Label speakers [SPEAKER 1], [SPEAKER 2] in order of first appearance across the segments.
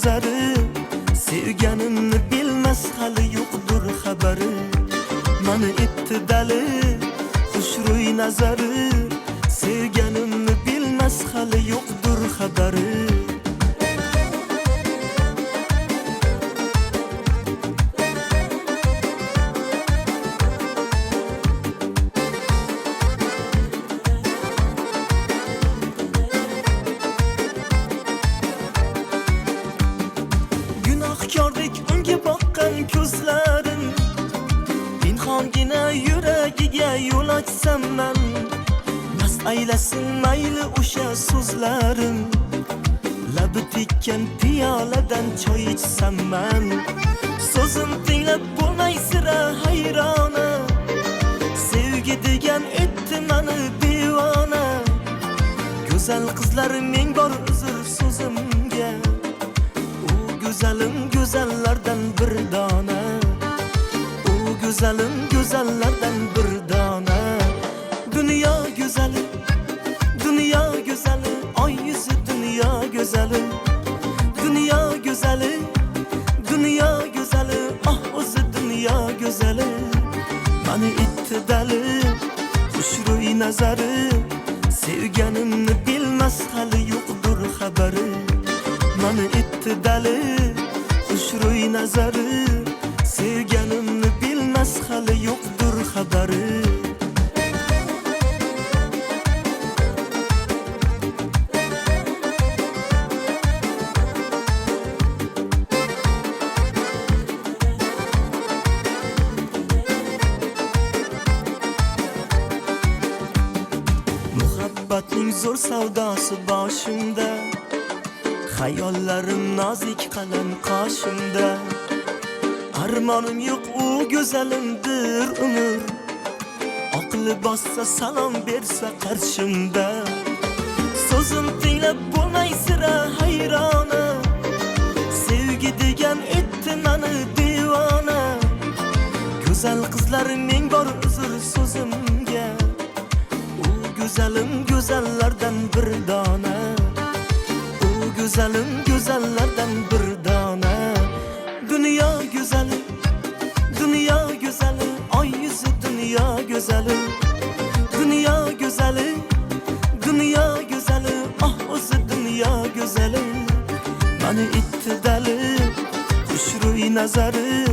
[SPEAKER 1] nazari, sevganimni bilmas hali yo'qdir xabari. Mani etdi dali xushro'y nazari, sevganimni bilmas hali yo'qdir xabari. Gunohkordek unga boqqan ko'zlarim, pinhongina yuragiga yo'l ochsam man, mast aylasin mayli o'sha so'zlarim. Labi tekkan piyoladan choy ichsam man, so'zim tinglab bo'lmay sira hayrona. Sevgi degan etdi mani devona. Go'zal qizlar ming bor uzr so'zimga, güzelim güzellerden bir dona. O güzelim güzellerden bir dona. Dünya güzeli, dünya güzeli, ay yüzü dünya güzeli. Dünya güzeli, dünya güzeli, ah o'zi dünya güzeli. Mani itti dali xushro'y nazari, sevganimni bilmas hali yo'qdir xabari. Mani etdi dali xushro'y nazari, sevganimni bilmas hali yo'qdir xabari. Muhabbatning zo'r savdosi boshimda, hayollarim nozik qalam qoshimda. Armonim yo'q u go'zalimdir umr, oqli bossa salom bersa qarshimda. So'zim tinglab bo'lmay sira hayrona, sevgi degan etdi mani devona. Go'zal qizlar ming bor uzr so'zimga, u go'zalim go'zallardan bir dona. Güzelim güzellerden bir dona. Dünya güzeli, dünya güzeli, ay yüzü dünya güzeli. Dünya güzeli, dünya güzeli, ah o'zi dünya güzeli. Mani itti dali xushro'y nazari,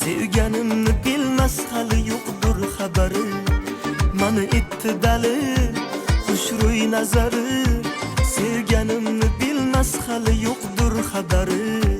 [SPEAKER 1] sevganimni bilmas hali yo'qdir xabari. Mani itti dali xushro'y nazari, sevganimni bilmas hali yo'qdir xabari.